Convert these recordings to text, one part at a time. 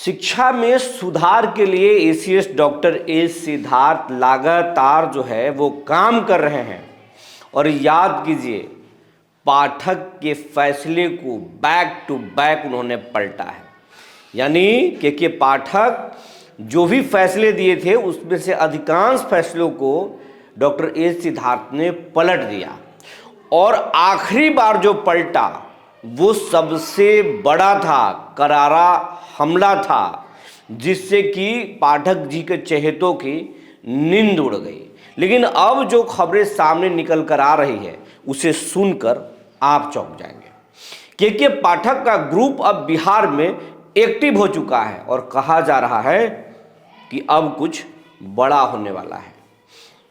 शिक्षा में सुधार के लिए एसीएस डॉक्टर एस सिद्धार्थ लगातार जो है वो काम कर रहे हैं। और याद कीजिए, पाठक के फैसले को बैक टू बैक उन्होंने पलटा है। यानी कि पाठक जो भी फैसले दिए थे उसमें से अधिकांश फैसलों को डॉक्टर एस सिद्धार्थ ने पलट दिया। और आखिरी बार जो पलटा वो सबसे बड़ा था, करारा हमला था, जिससे कि पाठक जी के चहेतों की नींद उड़ गई। लेकिन अब जो खबरें सामने निकल कर आ रही है उसे सुनकर आप चौंक जाएंगे। क्योंकि पाठक का ग्रुप अब बिहार में एक्टिव हो चुका है और कहा जा रहा है कि अब कुछ बड़ा होने वाला है।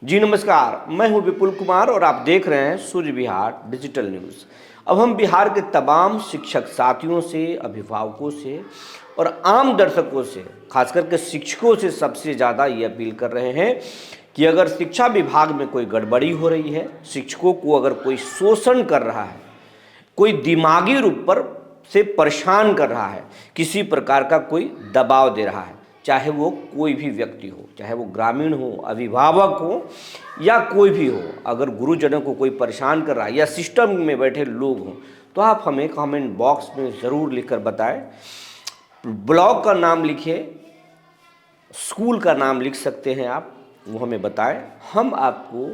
जी नमस्कार, मैं हूं विपुल कुमार और आप देख रहे हैं सूर्य विहार डिजिटल न्यूज़। अब हम बिहार के तमाम शिक्षक साथियों से, अभिभावकों से और आम दर्शकों से, खासकर के शिक्षकों से सबसे ज़्यादा ये अपील कर रहे हैं कि अगर शिक्षा विभाग में कोई गड़बड़ी हो रही है, शिक्षकों को अगर कोई शोषण कर रहा है, कोई दिमागी रूप पर से परेशान कर रहा है, किसी प्रकार का कोई दबाव दे रहा है, चाहे वो कोई भी व्यक्ति हो, चाहे वो ग्रामीण हो, अभिभावक हो या कोई भी हो, अगर गुरुजनों को कोई परेशान कर रहा है या सिस्टम में बैठे लोग हों, तो आप हमें कमेंट बॉक्स में ज़रूर लिखकर बताएं। ब्लॉग का नाम लिखिए, स्कूल का नाम लिख सकते हैं आप, वो हमें बताएं। हम आपको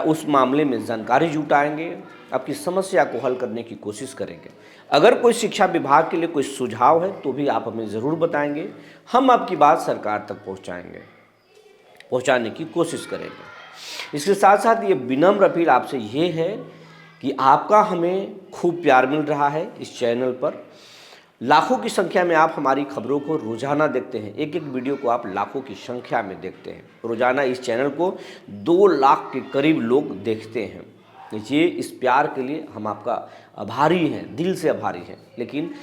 उस मामले में जानकारी जुटाएंगे, आपकी समस्या को हल करने की कोशिश करेंगे। अगर कोई शिक्षा विभाग के लिए कोई सुझाव है तो भी आप हमें ज़रूर बताएंगे। हम आपकी बात सरकार तक पहुंचाने की कोशिश करेंगे। इसके साथ साथ ये विनम्र अपील आपसे ये है कि आपका हमें खूब प्यार मिल रहा है। इस चैनल पर लाखों की संख्या में आप हमारी खबरों को रोजाना देखते हैं, एक एक वीडियो को आप लाखों की संख्या में देखते हैं। रोजाना इस चैनल को 2 लाख के करीब लोग देखते हैं। ये इस प्यार के लिए हम आपका आभारी हैं, दिल से आभारी हैं। लेकिन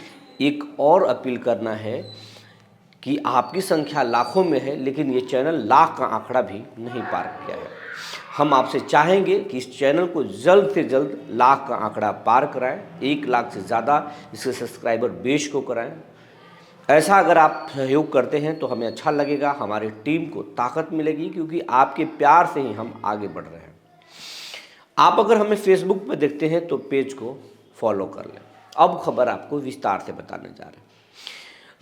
एक और अपील करना है कि आपकी संख्या लाखों में है, लेकिन ये चैनल लाख का आंकड़ा भी नहीं पार किया है। हम आपसे चाहेंगे कि इस चैनल को जल्द से जल्द लाख का आंकड़ा पार कराएं, 1 लाख से ज़्यादा इसके सब्सक्राइबर बेस को कराएं। ऐसा अगर आप सहयोग करते हैं तो हमें अच्छा लगेगा, हमारी टीम को ताकत मिलेगी, क्योंकि आपके प्यार से ही हम आगे बढ़ रहे हैं। आप अगर हमें फेसबुक पर देखते हैं तो पेज को फॉलो कर लें। अब खबर आपको विस्तार से बताने जा रहे हैं।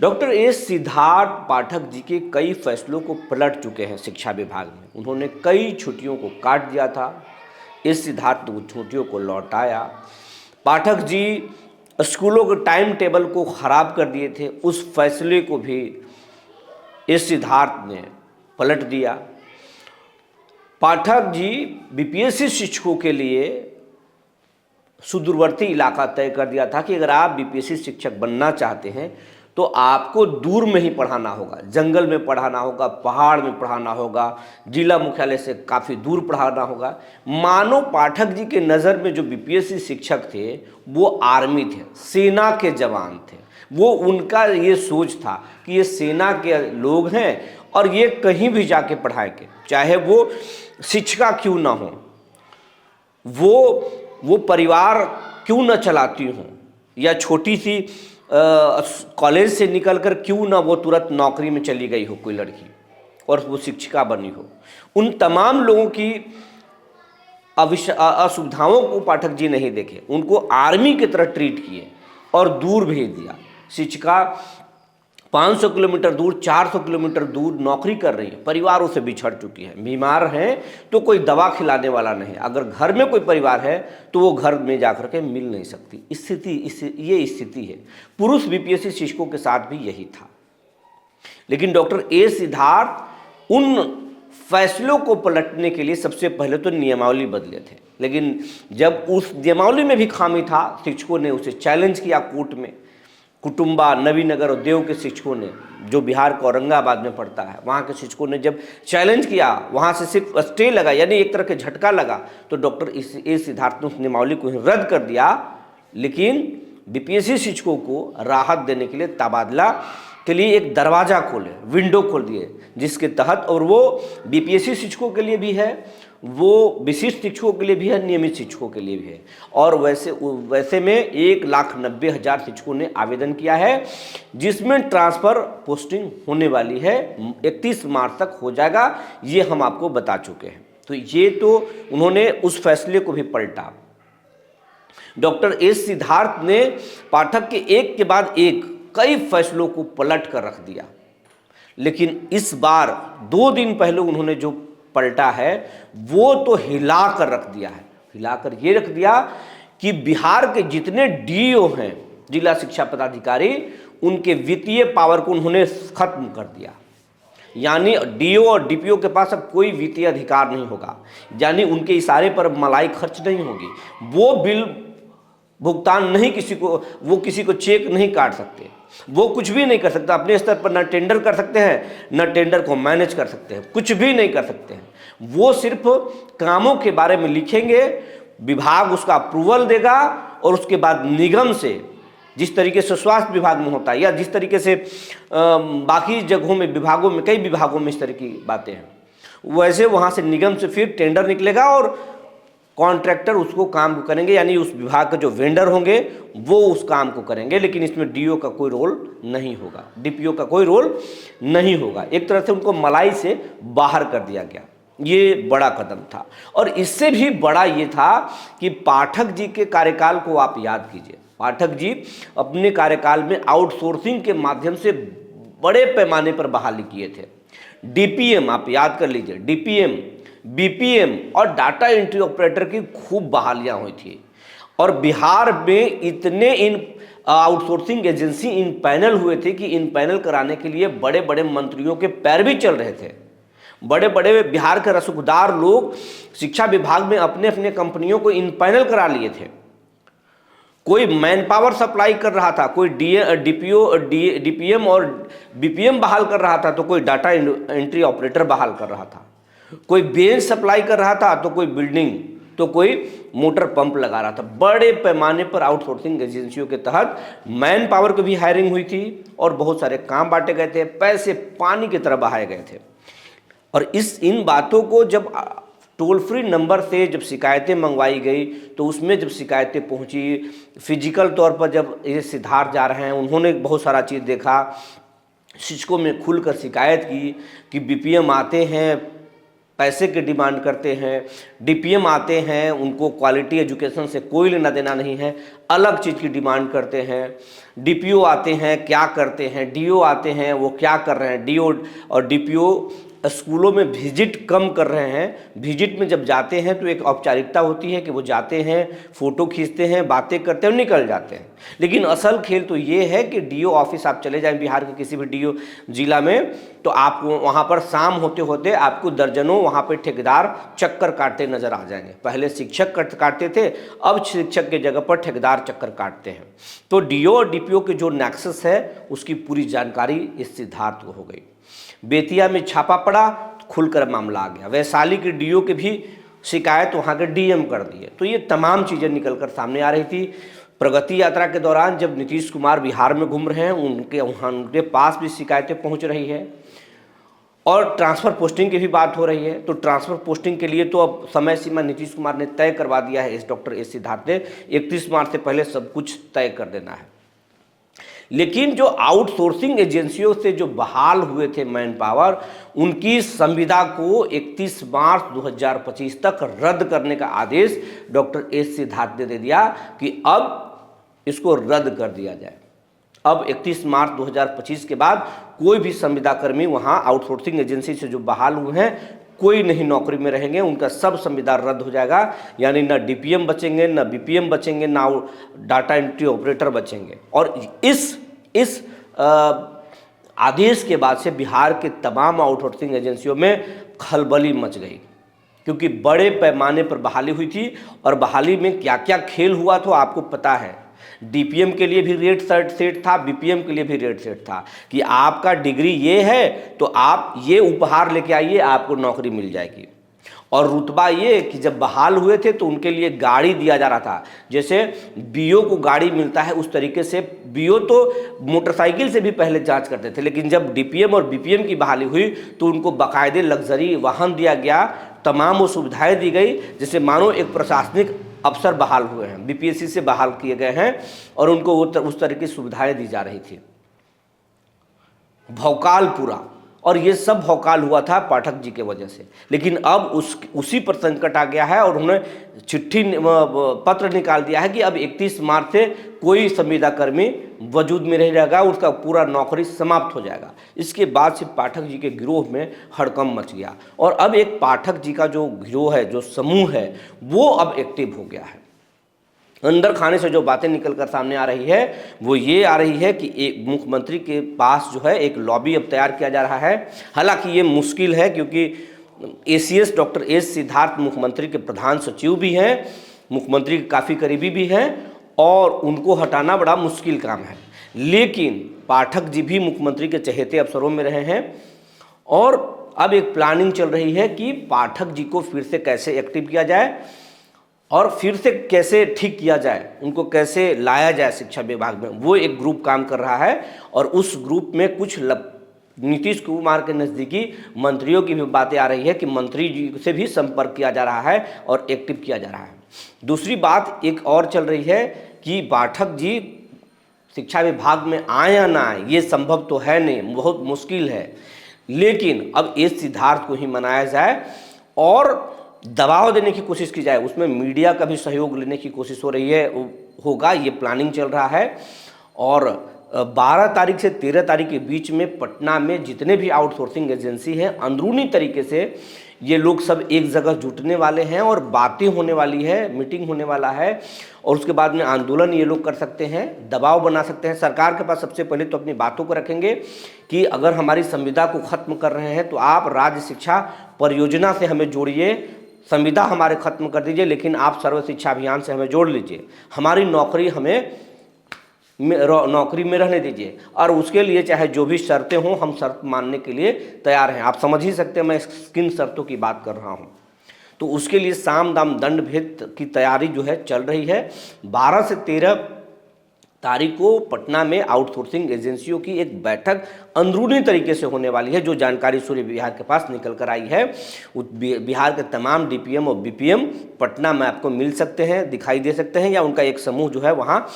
डॉक्टर एस सिद्धार्थ पाठक जी के कई फैसलों को पलट चुके हैं शिक्षा विभाग में। उन्होंने कई छुट्टियों को काट दिया था, एस सिद्धार्थ ने छुट्टियों को लौटाया। पाठक जी स्कूलों के टाइम टेबल को ख़राब कर दिए थे, उस फैसले को भी एस सिद्धार्थ ने पलट दिया। पाठक जी बीपीएससी शिक्षकों के लिए सुदूरवर्ती इलाका तय कर दिया था कि अगर आप बीपीएससी शिक्षक बनना चाहते हैं तो आपको दूर में ही पढ़ाना होगा, जंगल में पढ़ाना होगा, पहाड़ में पढ़ाना होगा, जिला मुख्यालय से काफ़ी दूर पढ़ाना होगा। मानो पाठक जी के नज़र में जो बीपीएससी शिक्षक थे वो आर्मी थे, सेना के जवान थे। वो उनका ये सोच था कि ये सेना के लोग हैं और ये कहीं भी जाके पढ़ाएंगे, चाहे वो शिक्षिका क्यों ना हो, वो परिवार क्यों न चलाती हों, या छोटी सी कॉलेज से निकलकर क्यों ना वो तुरंत नौकरी में चली गई हो कोई लड़की और वो शिक्षिका बनी हो। उन तमाम लोगों की असुविधाओं को पाठक जी नहीं देखे, उनको आर्मी की तरह ट्रीट किए और दूर भेज दिया। शिक्षिका 500 किलोमीटर दूर, 400 किलोमीटर दूर नौकरी कर रही है, परिवारों से बिछड़ चुकी है, बीमार हैं तो कोई दवा खिलाने वाला नहीं, अगर घर में कोई परिवार है तो वो घर में जाकर के मिल नहीं सकती। ये स्थिति है। पुरुष बीपीएससी शिक्षकों के साथ भी यही था। लेकिन डॉक्टर ए सिद्धार्थ उन फैसलों को पलटने के लिए सबसे पहले तो नियमावली बदले थे, लेकिन जब उस नियमावली में भी खामी था, शिक्षकों ने उसे चैलेंज किया कोर्ट में। कुटुंबा, नवीनगर और देव के शिक्षकों ने, जो बिहार के औरंगाबाद में पड़ता है, वहाँ के शिक्षकों ने जब चैलेंज किया, वहाँ से सिर्फ स्टे लगा, यानी एक तरह के झटका लगा, तो डॉक्टर ए सिद्धार्थ ने उस नियमावली को रद्द कर दिया। लेकिन बीपीएससी शिक्षकों को राहत देने के लिए तबादला के लिए एक दरवाज़ा खोले, विंडो खोल दिए, जिसके तहत, और वो बीपीएससी शिक्षकों के लिए भी है, वो विशिष्ट शिक्षकों के लिए भी है, नियमित शिक्षकों के लिए भी है। और वैसे में 1,90,000 शिक्षकों ने आवेदन किया है, जिसमें ट्रांसफ़र पोस्टिंग होने वाली है, 31 मार्च तक हो जाएगा, ये हम आपको बता चुके हैं। तो ये तो उन्होंने उस फैसले को भी पलटा। डॉक्टर एस सिद्धार्थ ने पाठक के एक के बाद एक कई फैसलों को पलट कर रख दिया, लेकिन इस बार 2 दिन पहले उन्होंने जो पलटा है वो तो हिला कर रख दिया है। हिलाकर ये रख दिया कि बिहार के जितने डीओ हैं, जिला शिक्षा पदाधिकारी, उनके वित्तीय पावर को उन्होंने खत्म कर दिया। यानी डीओ और डीपीओ के पास अब कोई वित्तीय अधिकार नहीं होगा, यानी उनके इशारे पर मलाई खर्च नहीं होगी, वो बिल भुगतान नहीं वो किसी को चेक नहीं काट सकते, वो कुछ भी नहीं कर सकता अपने स्तर पर, ना टेंडर कर सकते हैं, ना टेंडर को मैनेज कर सकते हैं, कुछ भी नहीं कर सकते हैं। वो सिर्फ कामों के बारे में लिखेंगे, विभाग उसका अप्रूवल देगा, और उसके बाद निगम से, जिस तरीके से स्वास्थ्य विभाग में होता है या जिस तरीके से बाकी जगहों में, विभागों में, कई विभागों में इस तरह की बातें हैं, वैसे वहाँ से निगम से फिर टेंडर निकलेगा और कॉन्ट्रैक्टर उसको काम को करेंगे, यानी उस विभाग के जो वेंडर होंगे वो उस काम को करेंगे। लेकिन इसमें डीओ का कोई रोल नहीं होगा, डीपीओ का कोई रोल नहीं होगा। एक तरह से उनको मलाई से बाहर कर दिया गया। ये बड़ा कदम था। और इससे भी बड़ा ये था कि पाठक जी के कार्यकाल को आप याद कीजिए। पाठक जी अपने कार्यकाल में आउटसोर्सिंग के माध्यम से बड़े पैमाने पर बहाली किए थे। डीपीएम आप याद कर लीजिए, डीपीएम, बीपीएम और डाटा एंट्री ऑपरेटर की खूब बहालियां हुई थी। और बिहार में इतने इन आउटसोर्सिंग एजेंसी इन पैनल हुए थे कि इन पैनल कराने के लिए बड़े बड़े मंत्रियों के पैर भी चल रहे थे। बड़े बड़े बिहार के रसूखदार लोग शिक्षा विभाग में अपने अपने कंपनियों को इन पैनल करा लिए थे। कोई मैन पावर सप्लाई कर रहा था, कोई डीपीएम और बीपीएम बहाल कर रहा था, तो कोई डाटा एंट्री ऑपरेटर बहाल कर रहा था, कोई बेंच सप्लाई कर रहा था, तो कोई बिल्डिंग, तो कोई मोटर पंप लगा रहा था। बड़े पैमाने पर आउटसोर्सिंग एजेंसियों के तहत मैन पावर की भी हायरिंग हुई थी और बहुत सारे काम बांटे गए थे, पैसे पानी की तरह बहाए गए थे। और इन बातों को जब टोल फ्री नंबर से जब शिकायतें मंगवाई गई, तो उसमें जब शिकायतें पहुंची, फिजिकल तौर पर जब ये सिद्धार्थ जा रहे हैं, उन्होंने बहुत सारा चीज़ देखा, शिक्षकों में खुलकर शिकायत की कि बीपीएम आते हैं, पैसे की डिमांड करते हैं, डीपीएम आते हैं, उनको क्वालिटी एजुकेशन से कोई लेना देना नहीं है, अलग चीज़ की डिमांड करते हैं, डीपीओ आते हैं क्या करते हैं, डीओ आते हैं वो क्या कर रहे हैं, डीओ और डीपीओ स्कूलों में विजिट कम कर रहे हैं। विजिट में जब जाते हैं तो एक औपचारिकता होती है कि वो जाते हैं, फ़ोटो खींचते हैं, बातें करते हैं और निकल जाते हैं। लेकिन असल खेल तो ये है कि डीओ ऑफिस आप चले जाएं बिहार के किसी भी डीओ जिला में, तो आपको वहाँ पर शाम होते होते आपको दर्जनों वहाँ पे ठेकेदार चक्कर काटते नज़र आ जाएंगे। पहले शिक्षक काटते थे, अब शिक्षक की जगह पर ठेकेदार चक्कर काटते हैं। तो डीओ और डीपीओ के जो नेक्सस है उसकी पूरी जानकारी इस सिद्धार्थ को हो गई। बेतिया में छापा पड़ा, खुलकर मामला आ गया। वैशाली के डीओ के भी शिकायत वहाँ के डीएम कर दिए। तो ये तमाम चीज़ें निकलकर सामने आ रही थी। प्रगति यात्रा के दौरान जब नीतीश कुमार बिहार में घूम रहे हैं, उनके पास भी शिकायतें पहुँच रही है। और ट्रांसफ़र पोस्टिंग की भी बात हो रही है। तो ट्रांसफ़र पोस्टिंग के लिए तो अब समय सीमा नीतीश कुमार ने तय करवा दिया है। इस डॉक्टर एस सिद्धार्थ ने 31 मार्च से पहले सब कुछ तय कर देना है। लेकिन जो आउटसोर्सिंग एजेंसियों से जो बहाल हुए थे मैन पावर, उनकी संविदा को 31 मार्च 2025 तक रद्द करने का आदेश डॉक्टर एस सिद्धार्थ ने दे दिया कि अब इसको रद्द कर दिया जाए। अब 31 मार्च 2025 के बाद कोई भी संविदा कर्मी वहाँ आउटसोर्सिंग एजेंसी से जो बहाल हुए हैं, कोई नहीं नौकरी में रहेंगे, उनका सब संविदा रद्द हो जाएगा। यानी ना डीपीएम बचेंगे, ना बीपीएम बचेंगे, ना डाटा एंट्री ऑपरेटर बचेंगे। और इस आदेश के बाद से बिहार के तमाम आउटसोर्सिंग एजेंसियों में खलबली मच गई, क्योंकि बड़े पैमाने पर बहाली हुई थी। और बहाली में क्या क्या खेल हुआ तो आपको पता है। डीपीएम के लिए भी रेट सेट था, बीपीएम के लिए भी रेट सेट था कि आपका डिग्री ये है तो आप ये उपहार लेके आइए, आपको नौकरी मिल जाएगी। और रुतबा ये कि जब बहाल हुए थे तो उनके लिए गाड़ी दिया जा रहा था। जैसे बीओ को गाड़ी मिलता है उस तरीके से बीओ तो मोटरसाइकिल से भी पहले जांच करते थे, लेकिन जब डीपीएम और बीपीएम की बहाली हुई तो उनको बाकायदे लग्जरी वाहन दिया गया, तमाम वो सुविधाएं दी गई, जैसे मानो एक प्रशासनिक अफसर बहाल हुए हैं, बीपीएससी से बहाल किए गए हैं और उनको उस तरह की सुविधाएं दी जा रही थी। भौकाल पूरा, और ये सब भौकाल हुआ था पाठक जी के वजह से। लेकिन अब उसी पर संकट आ गया है और उन्होंने चिट्ठी पत्र निकाल दिया है कि अब 31 मार्च से कोई संविदा कर्मी वजूद में नहीं रहेगा, उसका पूरा नौकरी समाप्त हो जाएगा। इसके बाद से पाठक जी के गिरोह में हड़कंप मच गया और अब एक पाठक जी का जो गिरोह है, जो समूह है, वो अब एक्टिव हो गया है। अंदर खाने से जो बातें निकलकर सामने आ रही है वो ये आ रही है कि एक मुख्यमंत्री के पास जो है एक लॉबी अब तैयार किया जा रहा है। हालांकि ये मुश्किल है क्योंकि एसीएस डॉक्टर एस सिद्धार्थ मुख्यमंत्री के प्रधान सचिव भी हैं, मुख्यमंत्री के काफ़ी करीबी भी हैं और उनको हटाना बड़ा मुश्किल काम है। लेकिन पाठक जी भी मुख्यमंत्री के चहेते अफसरों में रहे हैं और अब एक प्लानिंग चल रही है कि पाठक जी को फिर से कैसे एक्टिव किया जाए और फिर से कैसे ठीक किया जाए, उनको कैसे लाया जाए शिक्षा विभाग में। वो एक ग्रुप काम कर रहा है और उस ग्रुप में कुछ नीतीश कुमार के नज़दीकी मंत्रियों की भी बातें आ रही है कि मंत्री जी से भी संपर्क किया जा रहा है और एक्टिव किया जा रहा है। दूसरी बात एक और चल रही है कि पाठक जी शिक्षा विभाग में आए या ना आए ये संभव तो है नहीं, बहुत मुश्किल है, लेकिन अब एस सिद्धार्थ को ही मनाया जाए और दबाव देने की कोशिश की जाए। उसमें मीडिया का भी सहयोग लेने की कोशिश हो रही है, होगा, ये प्लानिंग चल रहा है। और 12 तारीख से 13 तारीख के बीच में पटना में जितने भी आउटसोर्सिंग एजेंसी हैं, अंदरूनी तरीके से ये लोग सब एक जगह जुटने वाले हैं और बातें होने वाली है, मीटिंग होने वाला है और उसके बाद में आंदोलन ये लोग कर सकते हैं, दबाव बना सकते हैं सरकार के पास। सबसे पहले तो अपनी बातों को रखेंगे कि अगर हमारी संविदा को ख़त्म कर रहे हैं तो आप राज्य शिक्षा परियोजना से हमें जोड़िए, संविदा हमारे ख़त्म कर दीजिए, लेकिन आप सर्व शिक्षा अभियान से हमें जोड़ लीजिए, हमारी नौकरी हमें नौकरी में रहने दीजिए और उसके लिए चाहे जो भी शर्तें हों हम शर्त मानने के लिए तैयार हैं। आप समझ ही सकते हैं मैं किन शर्तों की बात कर रहा हूं। तो उसके लिए साम दाम दंड भेद की तैयारी जो है चल रही है। 12 से 13 तारीख को पटना में आउटसोर्सिंग एजेंसियों की एक बैठक अंदरूनी तरीके से होने वाली है। जो जानकारी सूर्य बिहार के पास निकल कर आई है, बिहार के तमाम डीपीएम और बीपीएम पटना में आपको मिल सकते हैं, दिखाई दे सकते हैं, या उनका एक समूह जो है वहाँ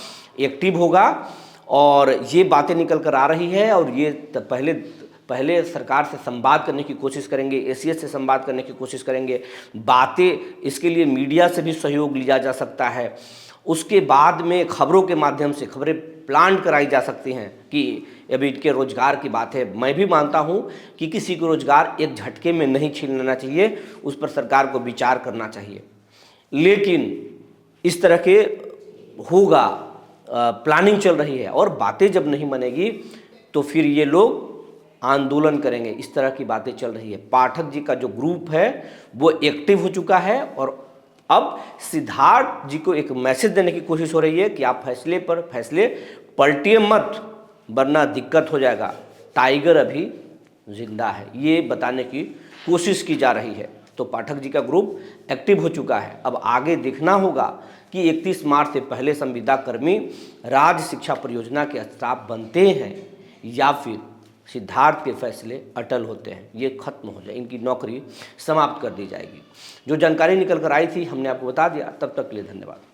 एक्टिव होगा और ये बातें निकल कर आ रही है। और ये पहले सरकार से संवाद करने की कोशिश करेंगे, एसीएस से संवाद करने की कोशिश करेंगे, बातें इसके लिए मीडिया से भी सहयोग लिया जा सकता है। उसके बाद में खबरों के माध्यम से खबरें प्लान कराई जा सकती हैं कि अभी इनके रोजगार की बात है। मैं भी मानता हूं कि किसी को रोजगार एक झटके में नहीं छीन लेना चाहिए, उस पर सरकार को विचार करना चाहिए, लेकिन इस तरह के होगा, प्लानिंग चल रही है और बातें जब नहीं बनेगी तो फिर ये लोग आंदोलन करेंगे, इस तरह की बातें चल रही है। पाठक जी का जो ग्रुप है वो एक्टिव हो चुका है और अब सिद्धार्थ जी को एक मैसेज देने की कोशिश हो रही है कि आप फैसले पर फैसले पलटिए मत वरना दिक्कत हो जाएगा, टाइगर अभी जिंदा है, ये बताने की कोशिश की जा रही है। तो पाठक जी का ग्रुप एक्टिव हो चुका है। अब आगे देखना होगा कि 31 मार्च से पहले संविदा कर्मी राज्य शिक्षा परियोजना के स्टाफ बनते हैं या फिर सिद्धार्थ के फैसले अटल होते हैं, ये खत्म हो जाए, इनकी नौकरी समाप्त कर दी जाएगी। जो जानकारी निकल कर आई थी हमने आपको बता दिया। तब तक के लिए धन्यवाद।